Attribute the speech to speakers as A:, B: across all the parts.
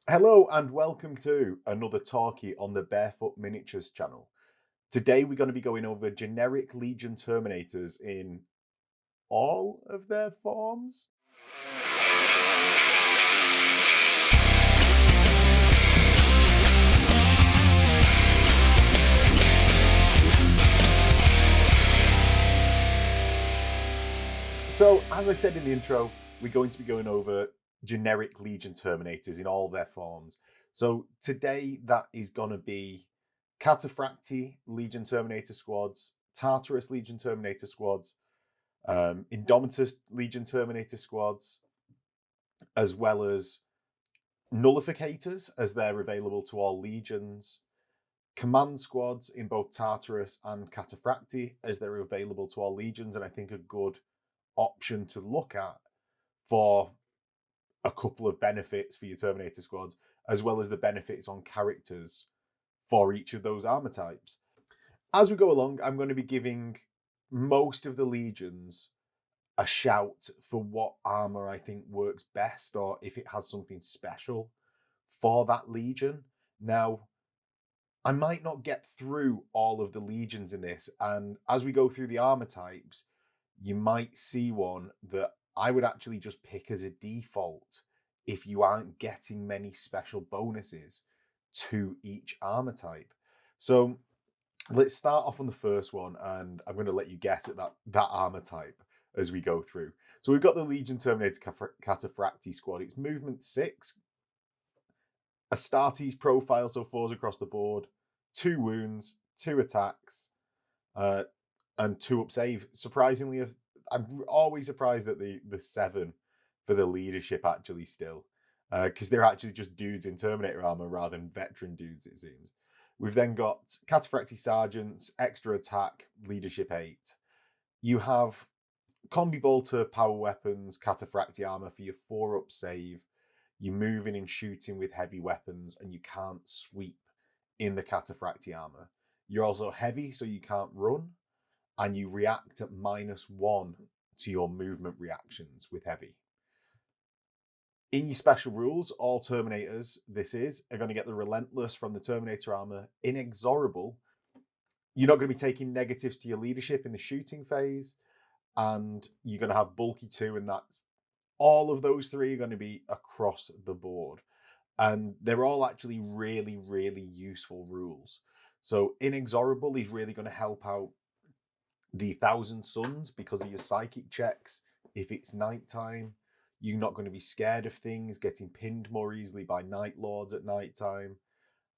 A: Hello and welcome to another talkie on the Bearfoot Miniatures channel. Today we're going to be going over generic Legion Terminators in all of their forms. So, as I said in the intro, we're going to be going over generic Legion Terminators in all their forms. So today that is going to be Cataphractii Legion Terminator squads, Tartarous Legion Terminator squads, Indomitus Legion Terminator squads, as well as Nullificators, as they're available to all legions, command squads in both Tartarus and Cataphractii, as they're available to all legions, and I think a good option to look at for a couple of benefits for your Terminator squads, as well as the benefits on characters for each of those armor types. As we go along, I'm going to be giving most of the legions a shout for what armor I think works best, or if it has something special for that legion. Now, I might not get through all of the legions in this, and as we go through the armor types, you might see one that I would actually just pick as a default if you aren't getting many special bonuses to each armor type. So let's start off on the first one, and I'm going to let you guess at that armor type as we go through. So we've got the Legion Terminator Cataphractii squad. It's movement 6, Astartes profile, so 4s across the board, 2 wounds, 2 attacks, uh, and 2 up save. Surprisingly, I'm always surprised at the 7 for the leadership actually still, because they're actually just dudes in Terminator armor rather than veteran dudes, it seems. We've then got Cataphractii Sergeants, extra attack, leadership 8. You have Combi Bolter power weapons, Cataphractii armor for your 4 up save. You're moving and shooting with heavy weapons, and you can't sweep in the Cataphractii armor. You're also heavy, so you can't run, and you react at -1 to your movement reactions with heavy. In your special rules, all Terminators, are going to get the Relentless from the Terminator armor, Inexorable. You're not going to be taking negatives to your leadership in the shooting phase, and you're going to have Bulky 2, and that's all of those 3 are going to be across the board. And they're all actually really, really useful rules. So Inexorable is really going to help out the Thousand Suns because of your psychic checks. If it's nighttime, you're not going to be scared of things, getting pinned more easily by Night Lords at nighttime.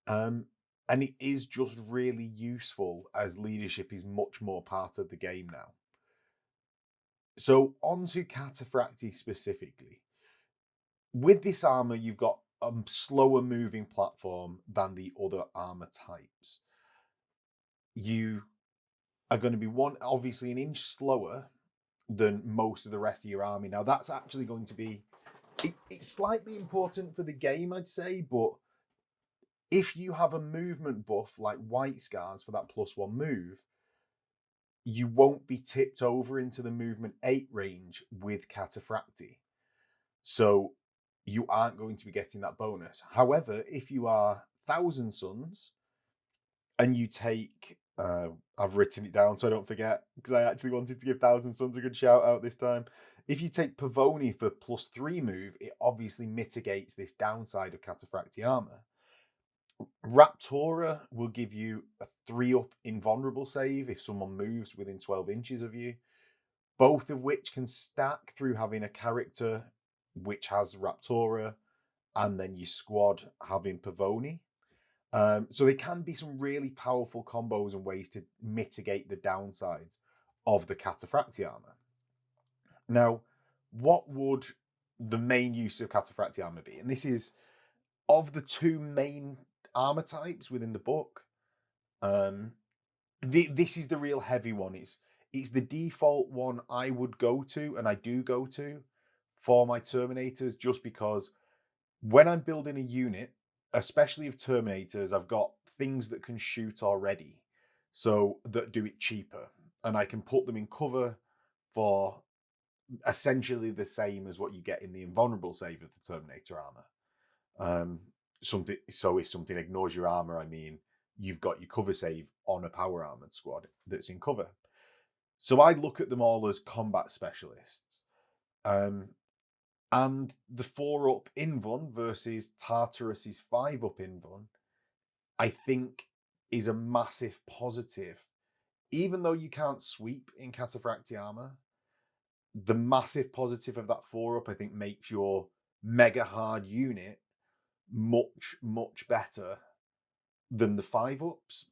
A: And it is just really useful as leadership is much more part of the game now. So on to Cataphractii specifically. With this armor, you've got a slower moving platform than the other armor types. You are going to be obviously an inch slower than most of the rest of your army. Now, that's actually going to be it's slightly important for the game, I'd say, but if you have a movement buff like White Scars for that +1 move, you won't be tipped over into the movement 8 range with Cataphractii. So you aren't going to be getting that bonus. However, if you are Thousand Suns and you take, I've written it down so I don't forget because I actually wanted to give Thousand Suns a good shout out this time. If you take Pavoni for +3 move, it obviously mitigates this downside of Cataphractii armor. Raptora will give you a 3-up invulnerable save if someone moves within 12 inches of you, both of which can stack through having a character which has Raptora and then your squad having Pavoni. So they can be some really powerful combos and ways to mitigate the downsides of the Cataphractii armor. Now, what would the main use of Cataphractii armor be? And this is of the 2 main armor types within the book. This is the real heavy one. It's the default one I would go to, and I do go to for my Terminators, just because when I'm building a unit, especially of Terminators, I've got things that can shoot already, so that do it cheaper, and I can put them in cover for essentially the same as what you get in the invulnerable save of the Terminator armor. something. So if something ignores your armor, I mean, you've got your cover save on a power armored squad that's in cover. So I look at them all as combat specialists. And the 4-up Invuln versus Tartarus's 5-up Invuln, I think, is a massive positive. Even though you can't sweep in Cataphractii armor, the massive positive of that 4-up, I think, makes your mega hard unit much, much better than the 5-ups.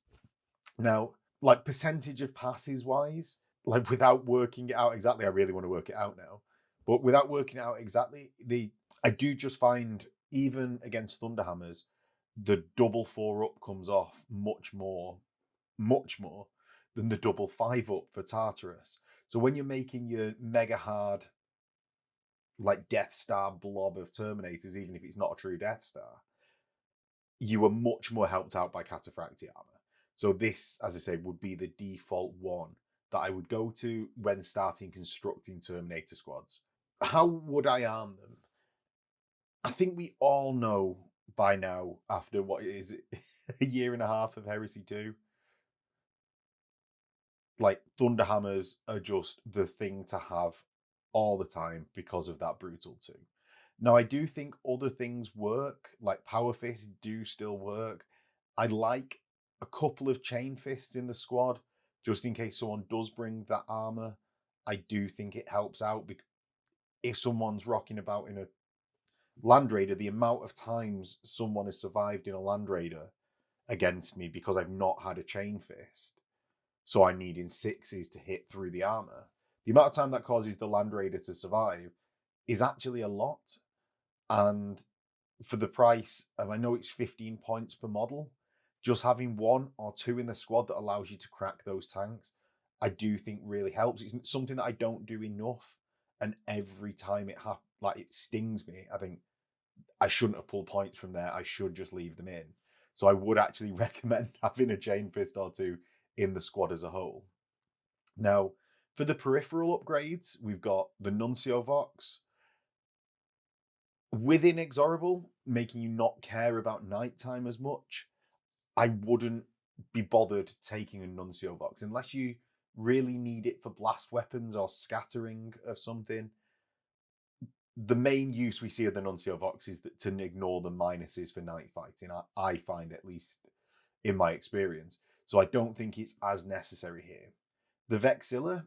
A: Now, like percentage of passes wise, like without working it out exactly, I really want to work it out now. But without working it out exactly, I do just find even against Thunderhammers, the double 4-up comes off much more than the double 5-up for Tartarus. So when you're making your mega hard, like Death Star blob of Terminators, even if it's not a true Death Star, you are much more helped out by Cataphractii armor. So this, as I say, would be the default one that I would go to when starting constructing Terminator squads. How would I arm them? I think we all know by now, after what is a year and a half of Heresy 2, like Thunderhammers are just the thing to have all the time because of that Brutal 2. Now, I do think other things work, like Power Fists do still work. I like a couple of Chain Fists in the squad, just in case someone does bring that armor. I do think it helps out, because if someone's rocking about in a Land Raider, the amount of times someone has survived in a Land Raider against me because I've not had a Chain Fist, so I'm needing 6s to hit through the armor. The amount of time that causes the Land Raider to survive is actually a lot. And for the price, I know it's 15 points per model, just having 1 or 2 in the squad that allows you to crack those tanks, I do think really helps. It's something that I don't do enough, and every time it it stings me. I think I shouldn't have pulled points from there. I should just leave them in. So I would actually recommend having a Chain Fist or 2 in the squad as a whole. Now, for the peripheral upgrades, we've got the Nuncio Vox, with Inexorable, making you not care about nighttime as much. I wouldn't be bothered taking a Nuncio Vox unless you really need it for blast weapons or scattering of something. The main use we see of the Nuncio Vox is to ignore the minuses for night fighting. I find, at least in my experience. So I don't think it's as necessary here. The Vexilla,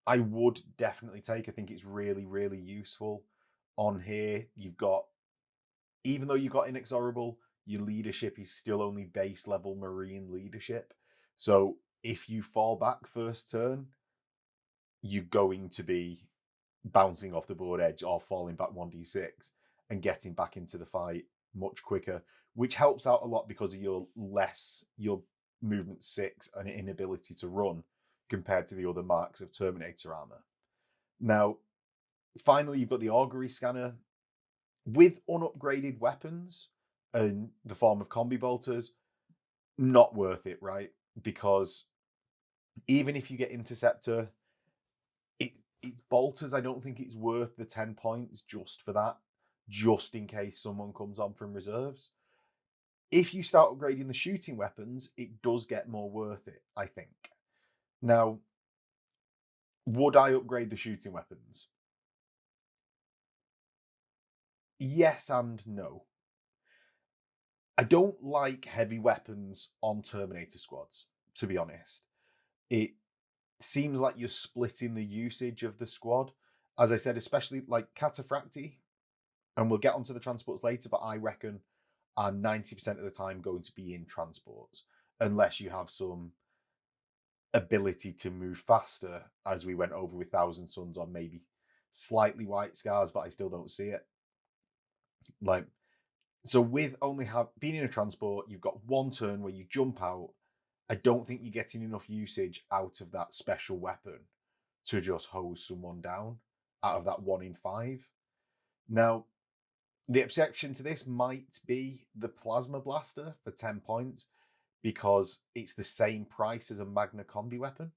A: I would definitely take. I think it's really, really useful on here. You've got, even though you've got Inexorable, your leadership is still only base level Marine leadership. So if you fall back first turn, you're going to be bouncing off the board edge or falling back 1d6 and getting back into the fight much quicker, which helps out a lot because of your movement 6 and inability to run compared to the other marks of Terminator armor. Now, finally, you've got the Augury Scanner. With unupgraded weapons in the form of combi bolters, not worth it, right? Because even if you get Interceptor, it's bolters. I don't think it's worth the 10 points just for that, just in case someone comes on from reserves. If you start upgrading the shooting weapons, it does get more worth it, I think. Now, would I upgrade the shooting weapons? Yes and no. I don't like heavy weapons on Terminator squads, to be honest. It seems like you're splitting the usage of the squad. As I said, especially like Cataphractii, and we'll get onto the transports later, but I reckon are 90% of the time going to be in transports, unless you have some ability to move faster, as we went over with Thousand Suns, or maybe slightly White Scars, but I still don't see it. Like, so with only being in a transport, you've got 1 turn where you jump out. I don't think you're getting enough usage out of that special weapon to just hose someone down out of that 1 in 5. Now, the exception to this might be the Plasma Blaster for 10 points, because it's the same price as a Magna Combi weapon.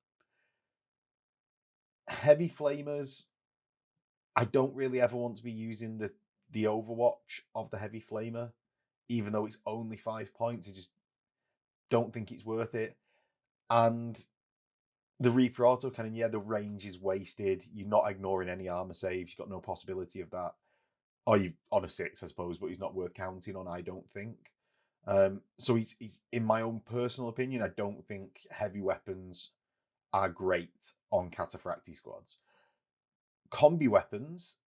A: Heavy Flamers, I don't really ever want to be using the Overwatch of the Heavy Flamer. even though it's only 5 points. I just don't think it's worth it. And the Reaper autocannon, yeah, the range is wasted. You're not ignoring any armor saves. You've got no possibility of that. Or you on a 6, I suppose, but he's not worth counting on, I don't think. So he's in my own personal opinion, I don't think heavy weapons are great on Cataphractii squads. Combi weapons,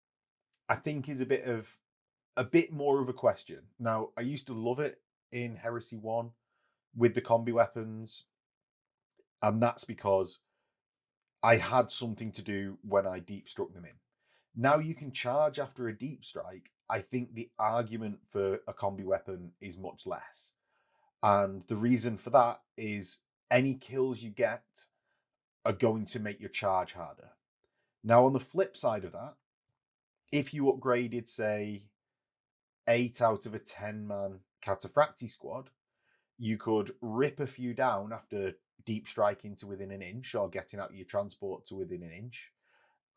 A: I think, is a bit more of a question. Now, I used to love it in Heresy 1 with the combi weapons, and that's because I had something to do when I deep struck them in. Now you can charge after a deep strike. I think the argument for a combi weapon is much less. And the reason for that is any kills you get are going to make your charge harder. Now, on the flip side of that, if you upgraded, say, 8 out of a 10-man Cataphractii squad, you could rip a few down after deep striking to within an inch or getting out of your transport to within an inch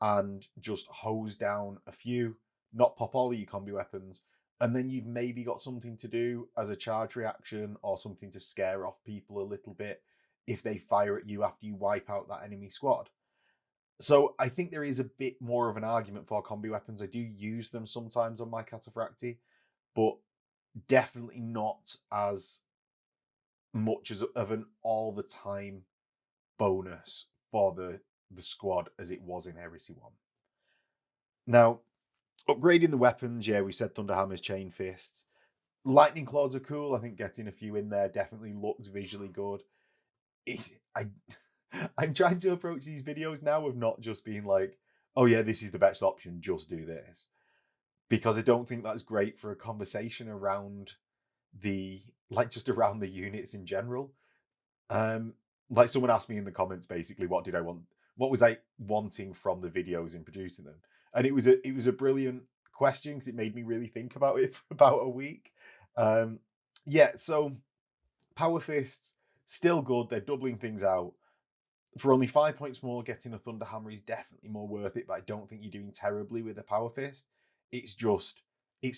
A: and just hose down a few, not pop all of your combi weapons, and then you've maybe got something to do as a charge reaction or something to scare off people a little bit if they fire at you after you wipe out that enemy squad. So I think there is a bit more of an argument for combi weapons. I do use them sometimes on my Cataphractii, but definitely not as much as of an all the time bonus for the squad as it was in Heresy 1. Now, upgrading the weapons, yeah, we said Thunderhammers, Chain Fists. Lightning Claws are cool. I think getting a few in there definitely looks visually good. I'm trying to approach these videos now of not just being like, oh yeah, this is the best option, just do this. Because I don't think that's great for a conversation around just around the units in general. Like someone asked me in the comments, basically, what was I wanting from the videos in producing them? And it was a brilliant question because it made me really think about it for about a week. Yeah, so Power Fists, still good. They're doubling things out. For only 5 points more, getting a Thunder Hammer is definitely more worth it, but I don't think you're doing terribly with a Power Fist. It's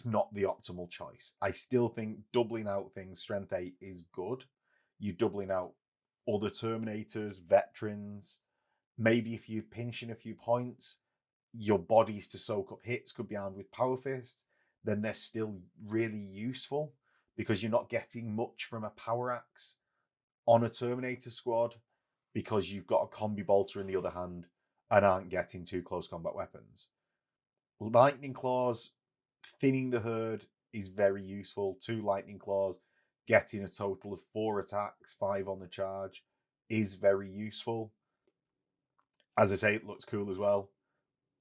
A: not the optimal choice. I still think doubling out things, Strength 8 is good. You're doubling out other Terminators, Veterans. Maybe if you're pinching a few points, your bodies to soak up hits could be armed with Power Fists. Then they're still really useful because you're not getting much from a Power Axe on a Terminator squad because you've got a Combi Bolter in the other hand and aren't getting 2 close combat weapons. Lightning Claws, thinning the herd is very useful. 2 Lightning Claws, getting a total of 4 attacks, 5 on the charge is very useful. As I say, it looks cool as well.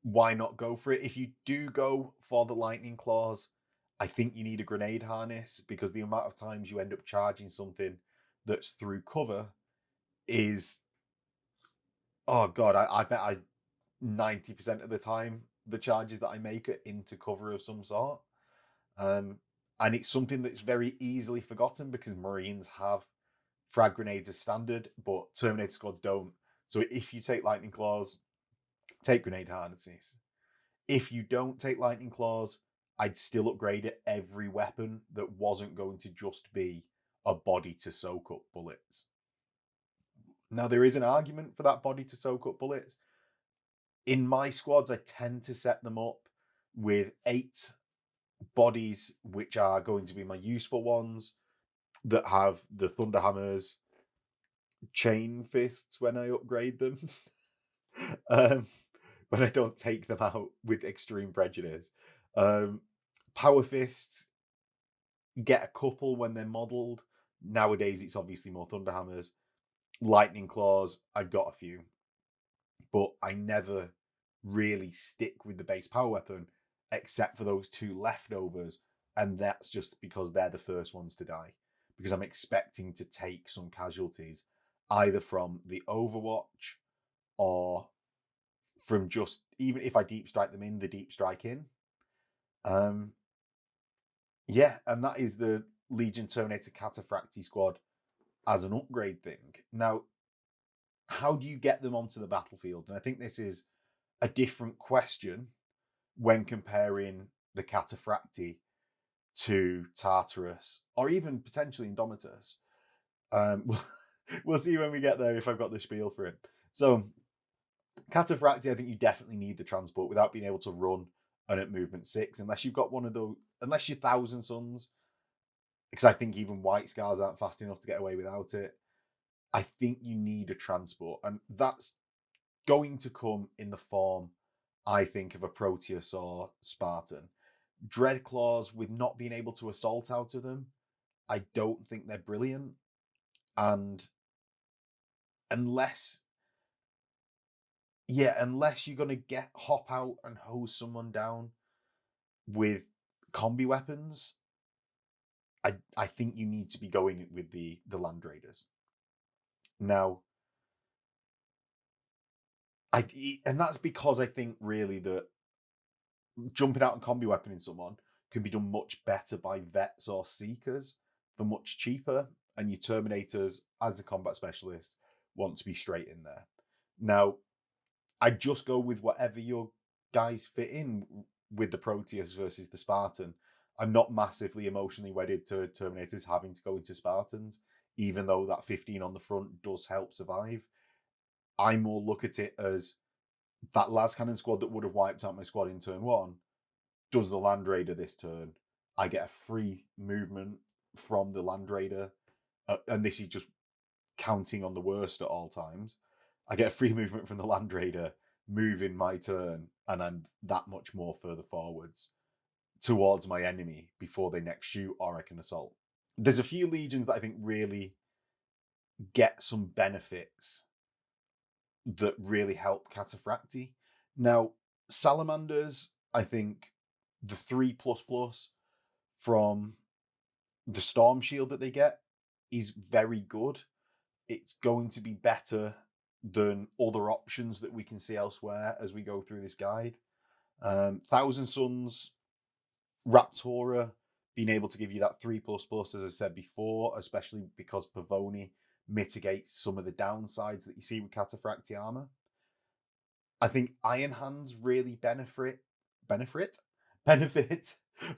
A: Why not go for it? If you do go for the Lightning Claws, I think you need a grenade harness because the amount of times you end up charging something that's through cover is, oh god, I bet 90% of the time the charges that I make are into cover of some sort. And it's something that's very easily forgotten because Marines have frag grenades as standard, but Terminator squads don't. So if you take Lightning Claws, take grenade harnesses. If you don't take Lightning Claws, I'd still upgrade it every weapon that wasn't going to just be a body to soak up bullets. Now, there is an argument for that body to soak up bullets. In my squads, I tend to set them up with 8 bodies, which are going to be my useful ones, that have the Thunderhammers, Chain Fists when I upgrade them. When I don't take them out with extreme prejudice. Power Fists, get a couple when they're modelled. Nowadays, it's obviously more Thunderhammers. Lightning Claws, I've got a few. But I never really stick with the base power weapon, except for those 2 leftovers. And that's just because they're the first ones to die. Because I'm expecting to take some casualties, either from the Overwatch or from just, even if I deep strike them in, the deep strike in. Yeah, and that is the Legion Terminator Cataphractii squad as an upgrade thing. Now, how do you get them onto the battlefield? And I think this is a different question when comparing the Cataphractii to Tartarous, or even potentially Indomitus. We'll see when we get there if I've got the spiel for it. So, Cataphractii, I think you definitely need the transport without being able to run and at movement 6, unless you've got one of those, unless you're Thousand Suns, because I think even White Scars aren't fast enough to get away without it. I think you need a transport, and that's going to come in the form, I think, of a Proteus or Spartan. Dreadclaws, with not being able to assault out of them, I don't think they're brilliant. And unless you're going to hop out and hose someone down with combi weapons, I think you need to be going with the Land Raiders. Now, and that's because I think really that jumping out and combi weaponing someone can be done much better by vets or seekers for much cheaper, and your Terminators, as a combat specialist, want to be straight in there. Now, I just go with whatever your guys fit in with the Proteus versus the Spartan. I'm not massively emotionally wedded to Terminators having to go into Spartans, even though that 15 on the front does help survive. I more look at it as that las cannon squad that would have wiped out my squad in turn 1 does the Land Raider this turn. I get a free movement from the Land Raider, and this is just counting on the worst at all times. I get a free movement from the Land Raider, move in my turn, and I'm that much more further forwards towards my enemy before they next shoot or I can assault. There's a few legions that I think really get some benefits that really help Cataphractii. Now, Salamanders, I think the 3++ from the Storm Shield that they get is very good. It's going to be better than other options that we can see elsewhere as we go through this guide. Thousand Suns, Raptora, being able to give you that 3++, as I said before, especially because Pavoni mitigates some of the downsides that you see with Cataphractii armor. I think Iron Hands really benefit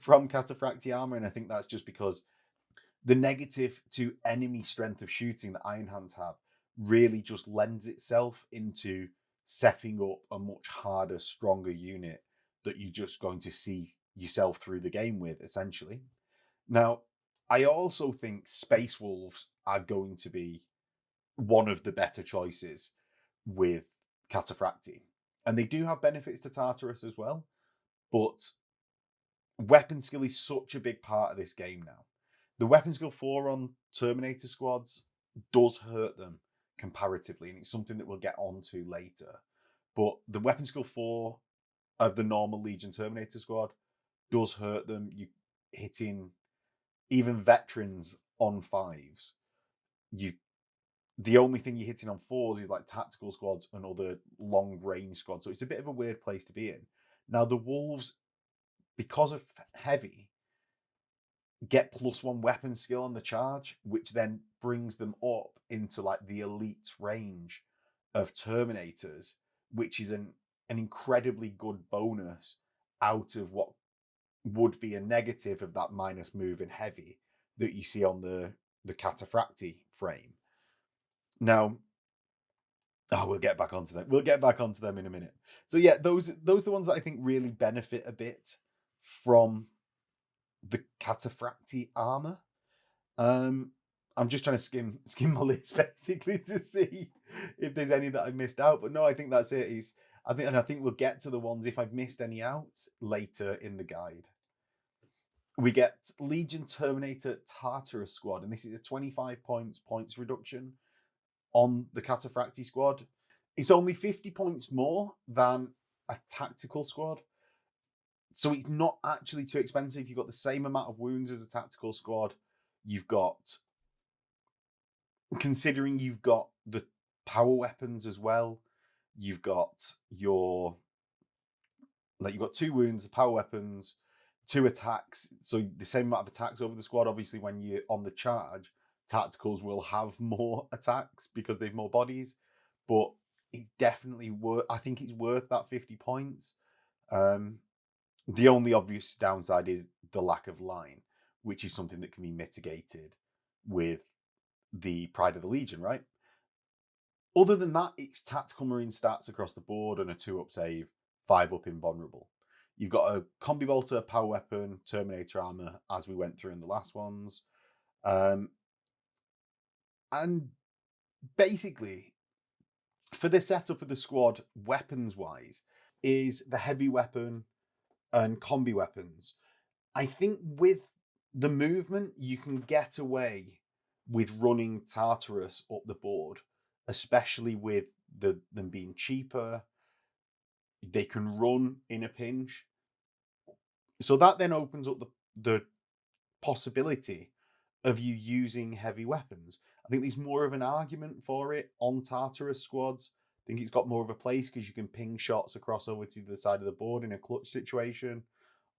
A: from Cataphractii armor, and I think that's just because the negative to enemy strength of shooting that Iron Hands have really just lends itself into setting up a much harder, stronger unit that you're just going to see yourself through the game with, essentially. Now, I also think Space Wolves are going to be one of the better choices with Cataphractii. And they do have benefits to Tartarous as well, but weapon skill is such a big part of this game now. The weapon skill 4 on Terminator squads does hurt them comparatively, and it's something that we'll get onto later. But the weapon skill 4 of the normal Legion Terminator squad does hurt them. You hitting even veterans on 5s. The only thing you're hitting on 4s is like tactical squads and other long range squads. So it's a bit of a weird place to be in. Now the Wolves, because of heavy, get +1 weapon skill on the charge, which then brings them up into like the elite range of Terminators, which is an incredibly good bonus out of what would be a negative of that minus move in heavy that you see on the Cataphractii frame. Now, we'll get back onto them. We'll get back onto them in a minute. So yeah, those are the ones that I think really benefit a bit from the Cataphractii armor. I'm just trying to skim my list basically to see if there's any that I've missed out. But no, I think that's it. I think we'll get to the ones if I've missed any out later in the guide. We get Legion Terminator Tartarous squad, and this is a 25 points reduction on the Cataphractii squad. It's only 50 points more than a tactical squad. So it's not actually too expensive. You've got the same amount of wounds as a tactical squad. Considering you've got the power weapons as well, you've got you've got 2 wounds, power weapons, 2 attacks. So the same amount of attacks over the squad. Obviously, when you're on the charge, tacticals will have more attacks because they've more bodies. But it definitely I think it's worth that 50 points. The only obvious downside is the lack of line. which is something that can be mitigated with the Pride of the Legion, right? Other than that, it's tactical marine stats across the board and a 2-up save, 5-up invulnerable. You've got a combi bolter, power weapon, Terminator armor, as we went through in the last ones. And basically, for the setup of the squad, weapons-wise, is the heavy weapon and combi weapons. I think with the movement, you can get away with running Tartarous up the board, especially with them being cheaper. They can run in a pinch. So that then opens up the possibility of you using heavy weapons. I think there's more of an argument for it on Tartarous squads. I think it's got more of a place because you can ping shots across over to the side of the board in a clutch situation,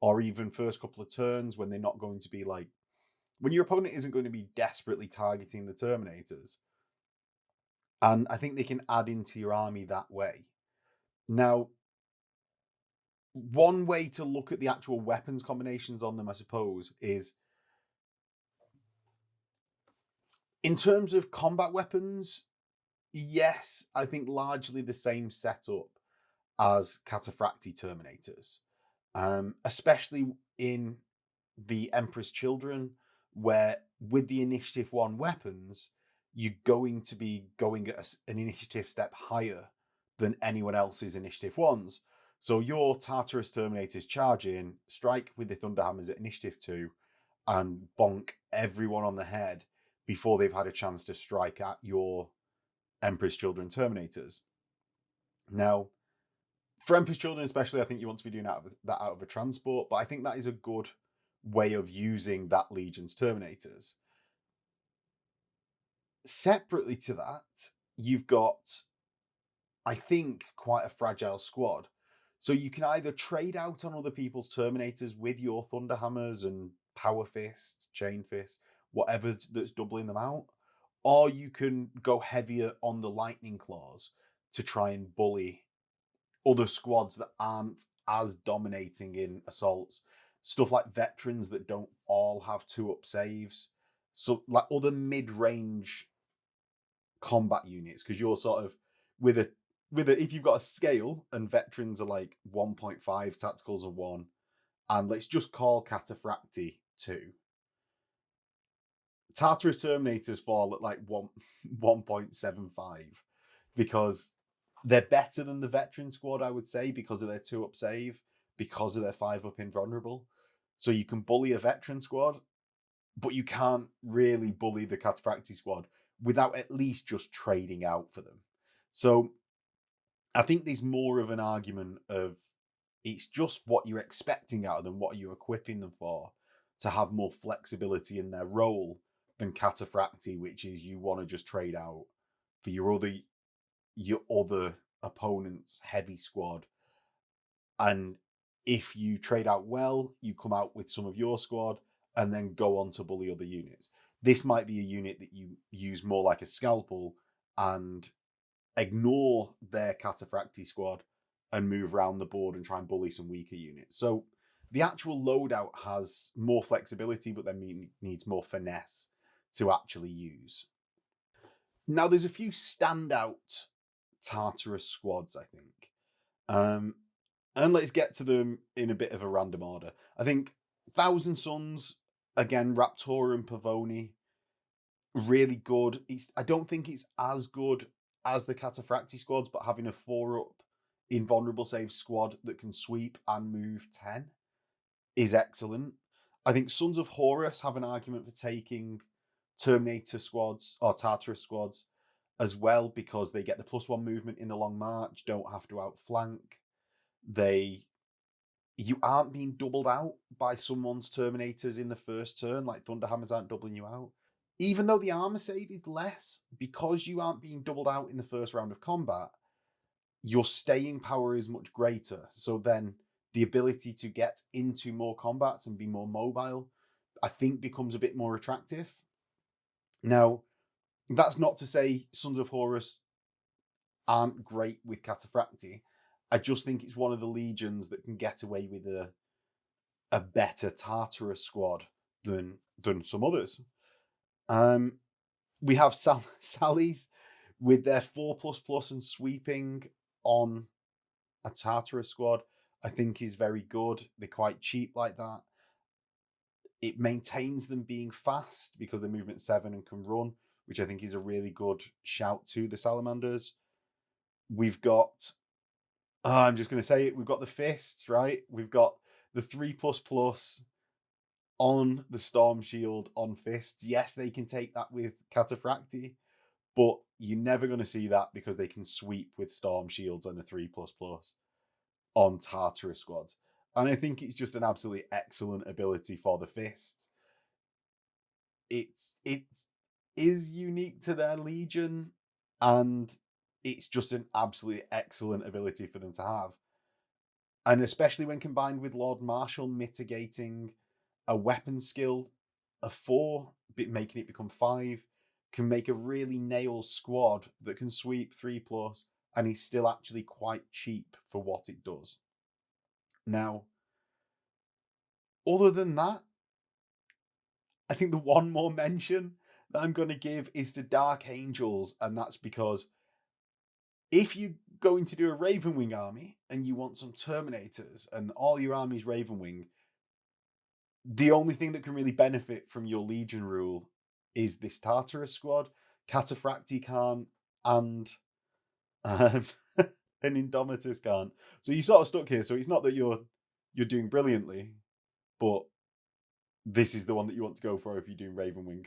A: or even first couple of turns when they're not going to be like, when your opponent isn't going to be desperately targeting the Terminators. And I think they can add into your army that way. Now, one way to look at the actual weapons combinations on them, I suppose, is in terms of combat weapons, yes, I think largely the same setup as Cataphractii Terminators, especially in the Emperor's Children, where with the Initiative 1 weapons, you're going to be going at an initiative step higher than anyone else's Initiative 1s. So your Tartarous Terminators charge in, strike with the Thunderhammers at Initiative 2, and bonk everyone on the head before they've had a chance to strike at your Emperor's Children Terminators. Now, for Emperor's Children especially, I think you want to be doing that out of a transport, but I think that is a good way of using that Legion's Terminators. Separately to that, you've got, I think, quite a fragile squad. So you can either trade out on other people's Terminators with your Thunderhammers and Power Fist, Chain Fist, whatever that's doubling them out, or you can go heavier on the Lightning Claws to try and bully other squads that aren't as dominating in assaults. Stuff like veterans that don't all have 2-up saves. So like other mid-range combat units, because you're sort of with a if you've got a scale and veterans are like 1.5, tacticals are 1, and let's just call Cataphractii 2. Tartarous Terminators fall at like 1.75 because they're better than the veteran squad, I would say, because of their 2-up save, because of their 5-up invulnerable. So you can bully a veteran squad, but you can't really bully the Cataphractii squad without at least just trading out for them. So I think there's more of an argument of it's just what you're expecting out of them, what are you equipping them for, to have more flexibility in their role than Cataphractii, which is you want to just trade out for your other opponent's heavy squad. And if you trade out well, you come out with some of your squad and then go on to bully other units. This might be a unit that you use more like a scalpel and ignore their Cataphractii squad and move around the board and try and bully some weaker units. So the actual loadout has more flexibility, but then needs more finesse to actually use. Now, there's a few standout Tartarous squads, I think. And let's get to them in a bit of a random order. I think Thousand Suns, again, Raptorum Pavoni, really good. I don't think it's as good as the Cataphractii squads, but having a 4-up invulnerable save squad that can sweep and move 10 is excellent. I think Sons of Horus have an argument for taking Terminator squads or Tartarus squads as well, because they get the +1 movement in the long march, don't have to outflank. You aren't being doubled out by someone's Terminators in the first turn, like Thunderhammers aren't doubling you out. Even though the armor save is less, because you aren't being doubled out in the first round of combat, your staying power is much greater. So then the ability to get into more combats and be more mobile, I think, becomes a bit more attractive. Now, that's not to say Sons of Horus aren't great with Cataphractii. I just think it's one of the legions that can get away with a better Tartarus squad
B: than some others. We have Sally's with their 4++ and sweeping on a Tartarous squad. I think is very good. They're quite cheap like that. It maintains them being fast because they're movement 7 and can run, which I think is a really good shout to the Salamanders. We've got, I'm just going to say it, we've got the fists, right? We've got the 3++ on the Storm Shield on fists. Yes, they can take that with Cataphractii, but you're never going to see that because they can sweep with Storm Shields on a 3++ on Tartarus squads. And I think it's just an absolutely excellent ability for the fists. It is unique to their Legion, and it's just an absolutely excellent ability for them to have. And especially when combined with Lord Marshal mitigating a weapon skill of 4, making it become 5, can make a really nail squad that can sweep 3+, and is still actually quite cheap for what it does. Now, other than that, I think the one more mention that I'm going to give is to Dark Angels, and that's because if you're going to do a Ravenwing army and you want some Terminators and all your army's Ravenwing, the only thing that can really benefit from your Legion rule is this Tartarus squad. Cataphractii can't, and an Indomitus can't. So you're sort of stuck here. So it's not that you're doing brilliantly, but this is the one that you want to go for if you're doing Ravenwing.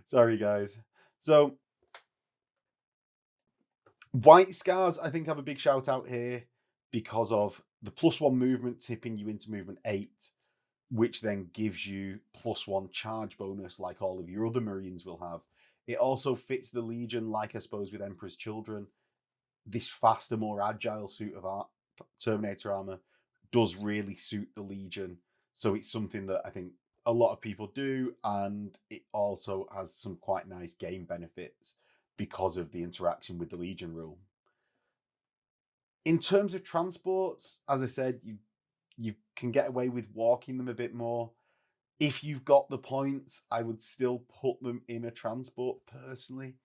B: Sorry, guys. So White Scars, I think, have a big shout out here because of the +1 movement tipping you into movement 8, which then gives you +1 charge bonus like all of your other Marines will have. It also fits the Legion, like I suppose with Emperor's Children. This faster, more agile suit of Terminator armor does really suit the Legion. So it's something that I think a lot of people do, and it also has some quite nice game benefits because of the interaction with the Legion rule. In terms of transports, as I said, you can get away with walking them a bit more. If you've got the points, I would still put them in a transport personally.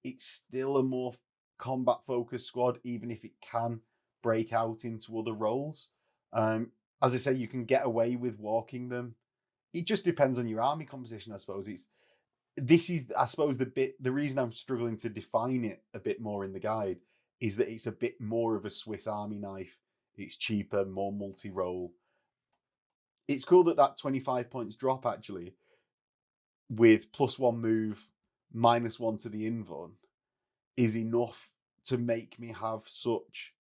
B: It's still a more combat-focused squad, even if it can break out into other roles. As I say, you can get away with walking them. It just depends on your army composition, I suppose. This is, I suppose, the reason I'm struggling to define it a bit more in the guide is that it's a bit more of a Swiss Army knife. It's cheaper, more multi-role. It's cool that 25 points drop, actually, with +1 move, -1 to the invuln, is enough to make me have such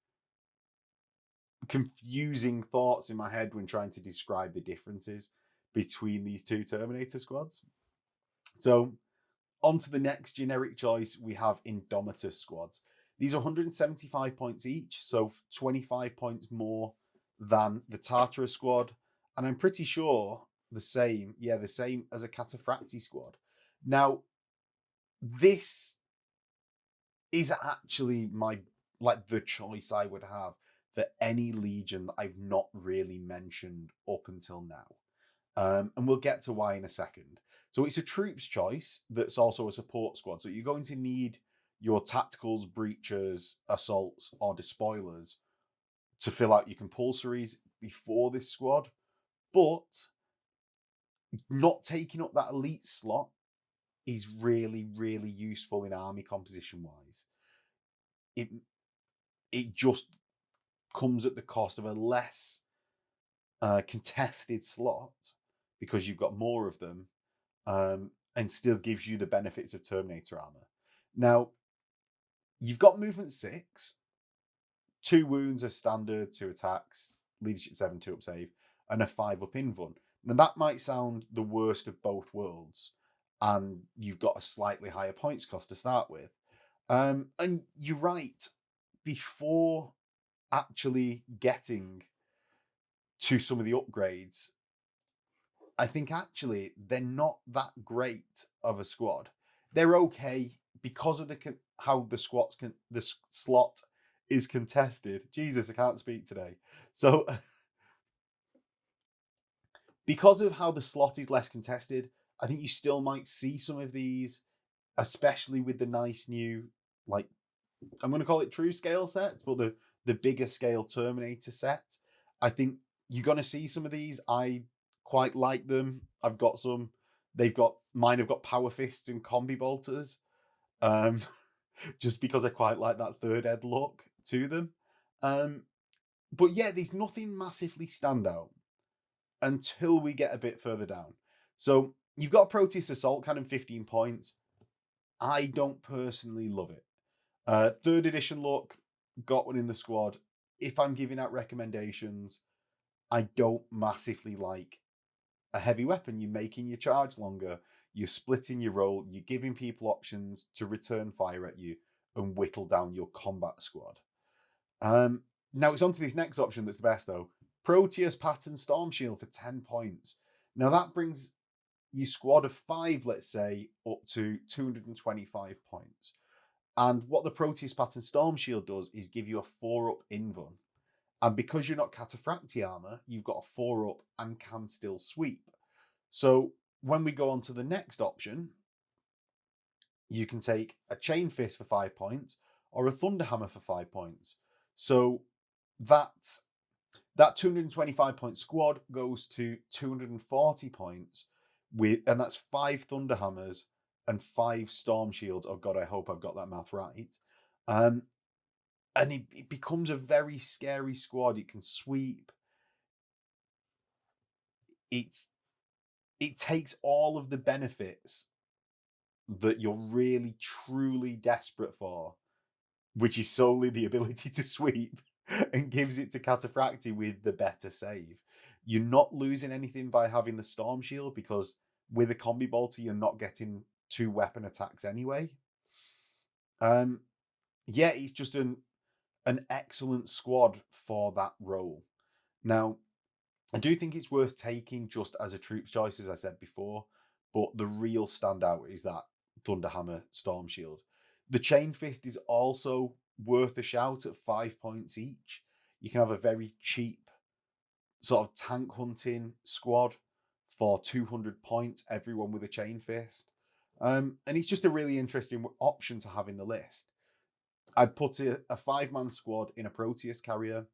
B: confusing thoughts in my head when trying to describe the differences between these two Terminator squads. So, on to the next generic choice, we have Indomitus squads. These are 175 points each, so 25 points more than the Tartarus squad. And I'm pretty sure the same as a Cataphractii squad. Now, this is actually the choice I would have for any Legion that I've not really mentioned up until now. And we'll get to why in a second. So it's a troops choice that's also a support squad. So you're going to need your tacticals, breachers, assaults, or despoilers to fill out your compulsories before this squad. But not taking up that elite slot is really, really useful in army composition wise. It just comes at the cost of a less contested slot because you've got more of them, and still gives you the benefits of Terminator armor. Now, you've got movement 6, 2 wounds as standard, 2 attacks, leadership 7, 2 up save, and a 5 up invuln. Now, that might sound the worst of both worlds, and you've got a slightly higher points cost to start with. And you're right, before actually getting to some of the upgrades, I think actually they're not that great of a squad. They're okay because of how the slot is contested. Jesus, I can't speak today. So because of how the slot is less contested, I think you still might see some of these, especially with the nice new, like, I'm going to call it true scale sets, but the bigger scale Terminator set. I think you're going to see some of these. I quite like them. I've got some. Mine have got power fists and combi bolters. Just because I quite like that third ed look to them. But yeah, there's nothing massively standout until we get a bit further down. So you've got Proteus Assault Cannon, 15 points. I don't personally love it. Third edition look, got one in the squad. If I'm giving out recommendations, I don't massively like a heavy weapon. You're making your charge longer, you're splitting your roll, you're giving people options to return fire at you and whittle down your combat squad. Now it's on to this next option that's the best though. Proteus Pattern Storm Shield for 10 points. Now that brings your squad of 5, let's say, up to 225 points. And what the Proteus Pattern Storm Shield does is give you a 4-up invuln. And because you're not Cataphractii armor, you've got a 4-up and can still sweep. So when we go on to the next option, you can take a Chain Fist for 5 points or a Thunderhammer for 5 points. So that 225 point squad goes to 240 points and that's 5 Thunderhammers and 5 Storm Shields. Oh God, I hope I've got that math right. And it becomes a very scary squad. It can sweep. It takes all of the benefits that you're really, truly desperate for, which is solely the ability to sweep, and gives it to Cataphractii with the better save. You're not losing anything by having the Storm Shield because with a combi bolter, you're not getting 2 weapon attacks anyway. Yeah, it's just an excellent squad for that role. Now, I do think it's worth taking just as a troops choice, as I said before, but the real standout is that Thunderhammer Storm Shield. The Chain Fist is also worth a shout at 5 points each. You can have a very cheap sort of tank hunting squad for 200 points, everyone with a Chain Fist. And it's just a really interesting option to have in the list. I'd put a 5-man squad in a Proteus carrier.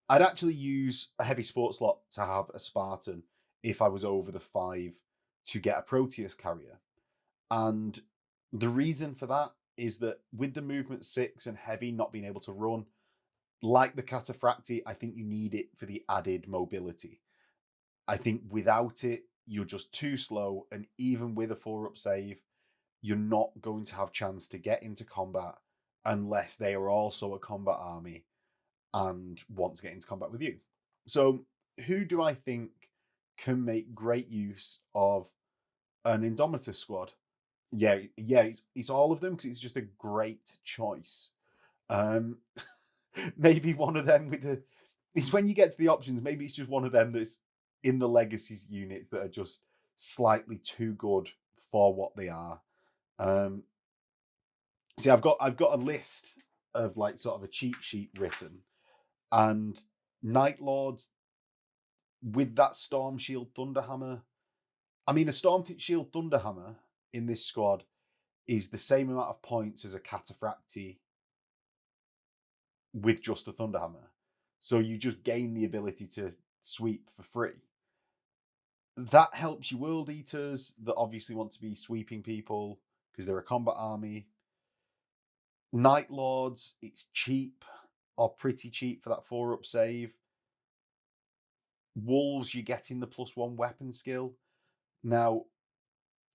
B: I'd actually use a heavy sport slot to have a Spartan if I was over the 5 to get a Proteus carrier. And the reason for that is that with the movement 6 and heavy not being able to run, like the Cataphractii, I think you need it for the added mobility. I think without it, you're just too slow. And even with a 4-up save, you're not going to have chance to get into combat unless they are also a combat army and want to get into combat with you. So who do I think can make great use of an Indomitus squad? Yeah, it's all of them because it's just a great choice. Maybe one of them it's when you get to the options, maybe it's just one of them that's in the legacy units that are just slightly too good for what they are. See, I've got a list of like sort of a cheat sheet written, and Night Lords with that Storm Shield Thunderhammer. I mean, a Storm Shield Thunderhammer in this squad is the same amount of points as a Cataphractii with just a Thunderhammer. So you just gain the ability to sweep for free. That helps you World Eaters that obviously want to be sweeping people because they're a combat army. Night Lords, it's cheap or pretty cheap for that 4-up save. Wolves, you're getting the +1 weapon skill. Now,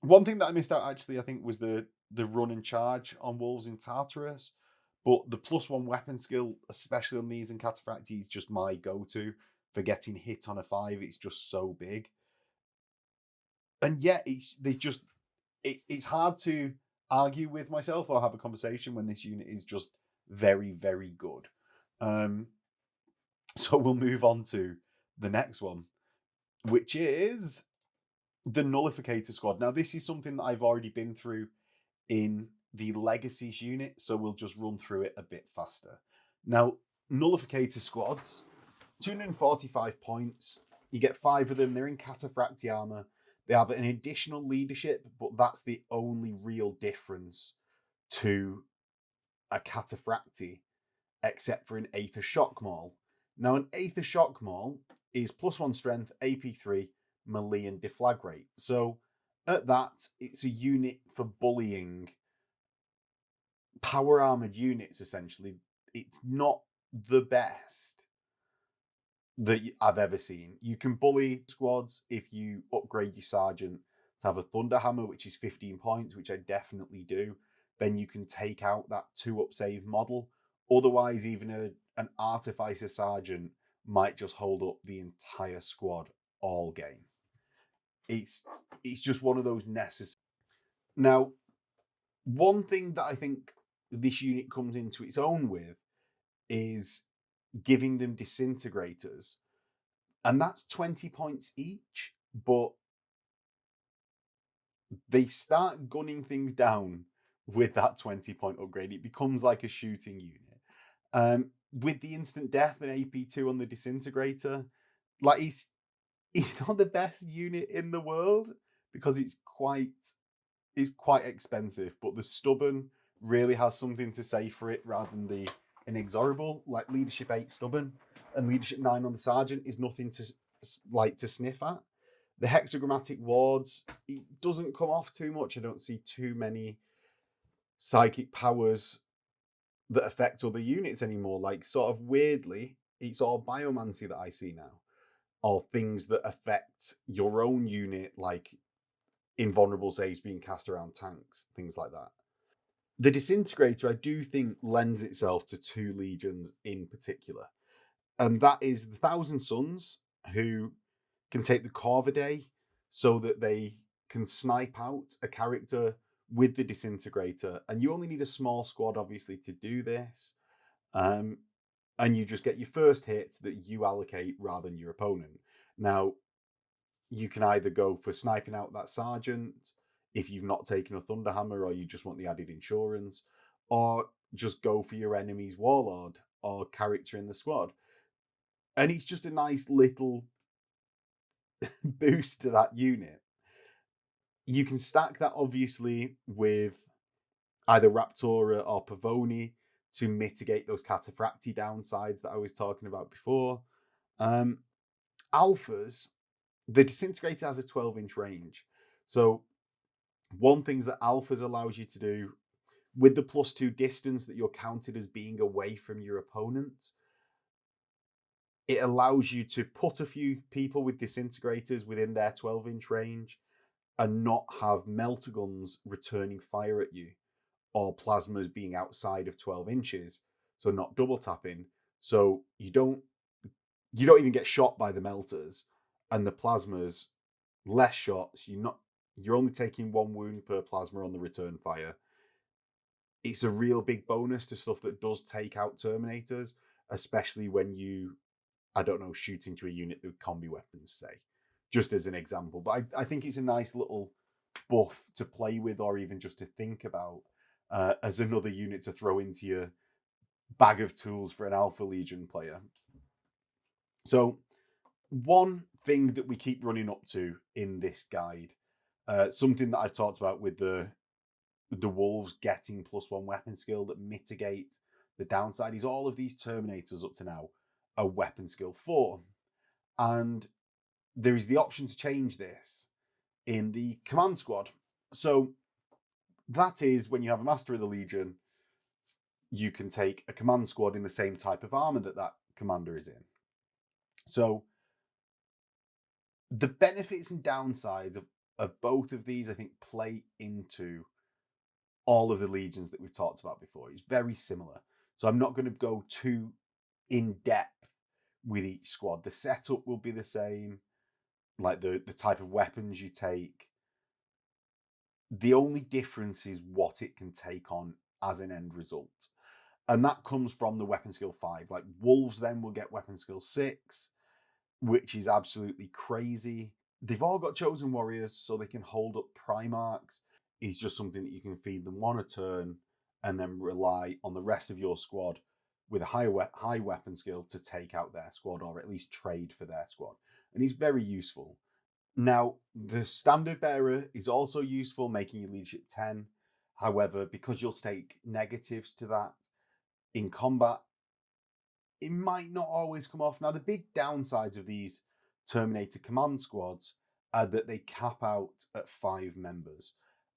B: one thing that I missed out actually, I think, was the run and charge on Wolves in Tartarous. But the +1 weapon skill, especially on these and Cataphractii, is just my go-to for getting hit on a 5. It's just so big. And yeah, it's hard to argue with myself or have a conversation when this unit is just very, very good. So we'll move on to the next one, which is the Nullificator squad. Now, this is something that I've already been through in the Legacies unit, so we'll just run through it a bit faster. Now, Nullificator squads, 245 points. You get 5 of them. They're in Cataphractii armor. They have an additional leadership, but that's the only real difference to a Cataphractii, except for an Aether Shock Maul. Now, an Aether Shock Maul is +1 strength, AP3, melee, and deflagrate. So at that, it's a unit for bullying power armored units, essentially. It's not the best that I've ever seen. You can bully squads if you upgrade your sergeant to have a thunder hammer, which is 15 points, which I definitely do. Then you can take out that 2-up save model. Otherwise, even an artificer sergeant might just hold up the entire squad all game. It's just one of those necessary. Now, one thing that I think this unit comes into its own with is giving them disintegrators, and that's 20 points each, but they start gunning things down with that 20-point upgrade. It becomes like a shooting unit. With the instant death and AP2 on the disintegrator, like it's not the best unit in the world because it's quite expensive, but the stubborn really has something to say for it rather than the inexorable. Like leadership 8 stubborn and leadership 9 on the sergeant is nothing to sniff at. The hexagrammatic wards, it doesn't come off too much. I don't see too many psychic powers that affect other units anymore. Like, sort of weirdly, it's all biomancy that I see now, or things that affect your own unit, like invulnerable saves being cast around tanks, things like that. The disintegrator, I do think, lends itself to 2 legions in particular, and that is the Thousand Suns, who can take the Corvidae so that they can snipe out a character with the disintegrator, and you only need a small squad, obviously, to do this. And you just get your first hit that you allocate rather than your opponent. Now, you can either go for sniping out that sergeant if you've not taken a Thunderhammer or you just want the added insurance, or just go for your enemy's warlord or character in the squad. And it's just a nice little boost to that unit. You can stack that obviously with either Raptora or Pavoni to mitigate those Cataphractii downsides that I was talking about before. Alphas, the disintegrator has a 12-inch range. So one thing that alphas allows you to do with the +2 distance that you're counted as being away from your opponent, it allows you to put a few people with disintegrators within their 12-inch range and not have melter guns returning fire at you, or plasmas being outside of 12 inches, so not double tapping. So you don't even get shot by the melters, and the plasmas less shots. You're only taking 1 wound per plasma on the return fire. It's a real big bonus to stuff that does take out Terminators, especially when you, I don't know, shoot into a unit with combi weapons, say, just as an example. But I think it's a nice little buff to play with, or even just to think about as another unit to throw into your bag of tools for an Alpha Legion player. So one thing that we keep running up to in this guide, something that I've talked about with the wolves getting +1 weapon skill that mitigate the downside, is all of these Terminators up to now are weapon skill 4. And there is the option to change this in the command squad. So that is when you have a Master of the Legion, you can take a command squad in the same type of armor that that commander is in. So the benefits and downsides of both of these, I think, play into all of the legions that we've talked about before. It's very similar. So I'm not going to go too in depth with each squad. The setup will be the same, like the type of weapons you take. The only difference is what it can take on as an end result. And that comes from the weapon skill 5. Like wolves then will get weapon skill 6, which is absolutely crazy. They've all got chosen warriors, so they can hold up Primarchs. It's just something that you can feed them 1 a turn and then rely on the rest of your squad with a high weapon skill to take out their squad, or at least trade for their squad. and it's very useful. Now, the standard bearer is also useful, making your leadership 10. However, because you'll take negatives to that in combat, it might not always come off. Now, the big downsides of these Terminator command squads are that they cap out at 5 members.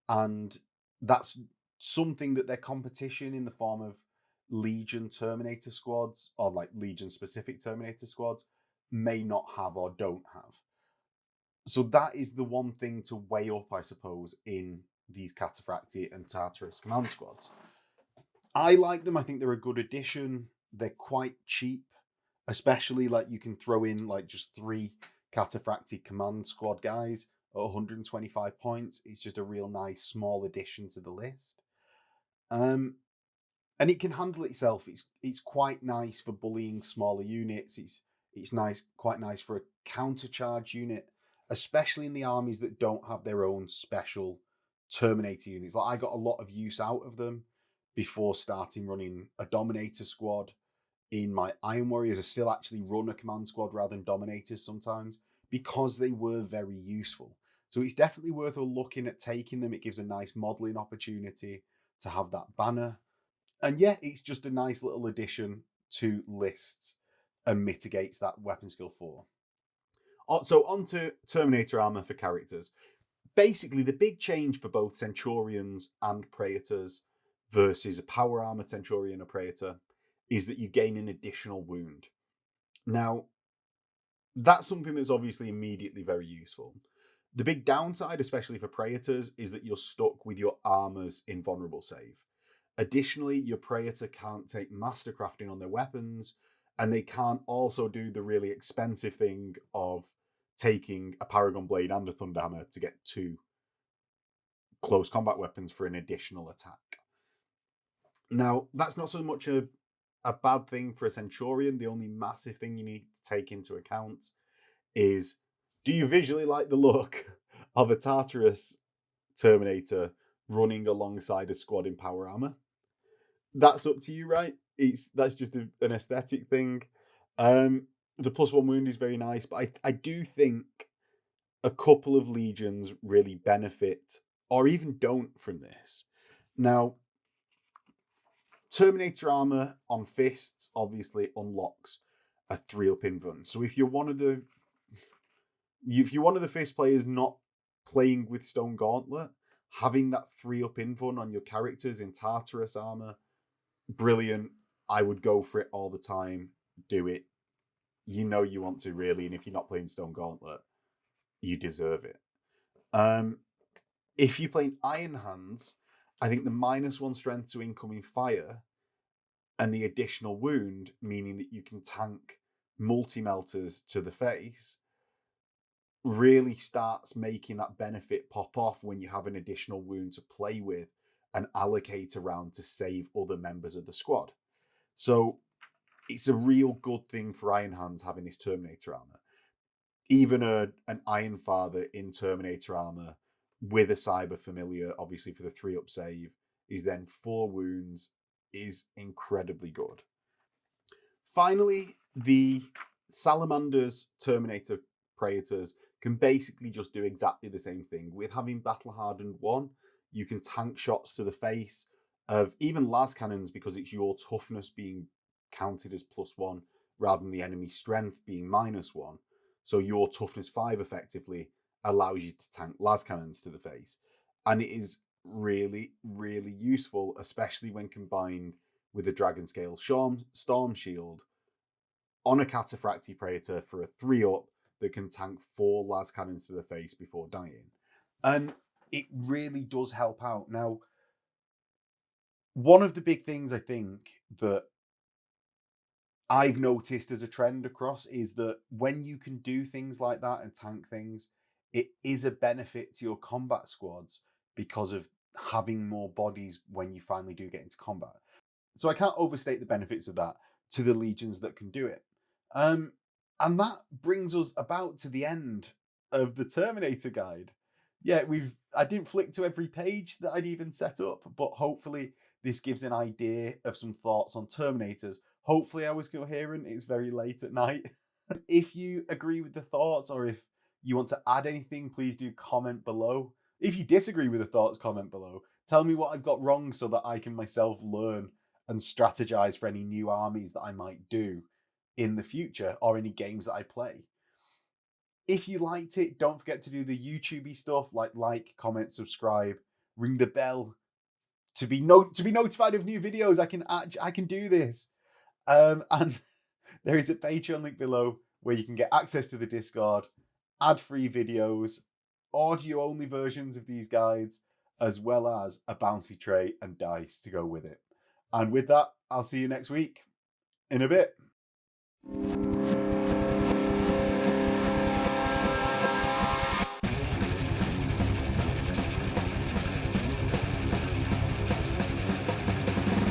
B: And that's something that their competition in the form of Legion Terminator squads, or like Legion specific Terminator squads, may not have or don't have. So that is the one thing to weigh up, I suppose, in these Cataphractii and Tartarous command squads. I like them. I think they're a good addition. They're quite cheap, especially like you can throw in like just 3 Cataphractii command squad guys at 125 points. It's just a real nice small addition to the list. And it can handle itself. It's quite nice for bullying smaller units. It's nice, quite nice for a countercharge unit, especially in the armies that don't have their own special Terminator units. Like I got a lot of use out of them before starting running a Dominator squad. In my Iron Warriors, I still actually run a command squad rather than Dominators sometimes because they were very useful. So it's definitely worth a looking at taking them. It gives a nice modeling opportunity to have that banner. And yeah, it's just a nice little addition to lists and mitigates that weapon skill 4.
A: So on to Terminator armor for characters. Basically, the big change for both Centurions and Praetors versus a power armor Centurion or Praetor is that you gain an additional wound. Now, that's something that's obviously immediately very useful. The big downside, especially for Praetors, is that you're stuck with your armor's invulnerable save. Additionally, your Praetor can't take mastercrafting on their weapons, and they can't also do the really expensive thing of taking a Paragon Blade and a Thunderhammer to get 2 close combat weapons for an additional attack. Now, that's not so much a bad thing for a Centurion. The only massive thing you need to take into account is, do you visually like the look of a Tartarous Terminator running alongside a squad in power armor? That's up to you, right? That's just an aesthetic thing. The +1 wound is very nice, but I do think a couple of legions really benefit or even don't from this. Now, Terminator armor on fists obviously unlocks a 3-up invuln. So if you're one of the fist players not playing with Stone Gauntlet, having that 3-up invuln on your characters in Tartarous armor, brilliant. I would go for it all the time. Do it. You know you want to, really, and if you're not playing Stone Gauntlet, you deserve it. If you're playing Iron Hands, I think the -1 strength to incoming fire and the additional wound, meaning that you can tank multi-melters to the face, really starts making that benefit pop off when you have an additional wound to play with and allocate around to save other members of the squad. So it's a real good thing for Iron Hands having this Terminator armor. Even an Iron Father in Terminator armor with a Cyber Familiar, obviously for the 3-up save, is then 4 wounds, is incredibly good. Finally, the Salamanders Terminator Praetors can basically just do exactly the same thing. With having Battle Hardened 1, you can tank shots to the face of even las cannons because it's your toughness being counted as +1 rather than the enemy strength being -1. So your toughness 5 effectively allows you to tank las cannons to the face. And it is really, really useful, especially when combined with the Dragon Scale Storm Shield on a Cataphractii Praetor for a 3-up that can tank 4 las cannons to the face before dying. And it really does help out. Now, one of the big things I think that I've noticed as a trend across is that when you can do things like that and tank things, it is a benefit to your combat squads because of having more bodies when you finally do get into combat. So I can't overstate the benefits of that to the legions that can do it. And that brings us about to the end of the Terminator guide. Yeah, I didn't flick to every page that I'd even set up, but hopefully this gives an idea of some thoughts on Terminators. Hopefully I was coherent. It's very late at night.
B: If you agree with the thoughts, or if you want to add anything, please do comment below. If you disagree with the thoughts, comment below. Tell me what I've got wrong so that I can myself learn and strategize for any new armies that I might do in the future, or any games that I play. If you liked it, don't forget to do the YouTubey stuff, like, comment, subscribe, ring the bell to be notified of new videos. I can do this. And there is a Patreon link below where you can get access to the Discord, ad-free videos, audio-only versions of these guides, as well as a bouncy tray and dice to go with it. And with that, I'll see you next week in a bit.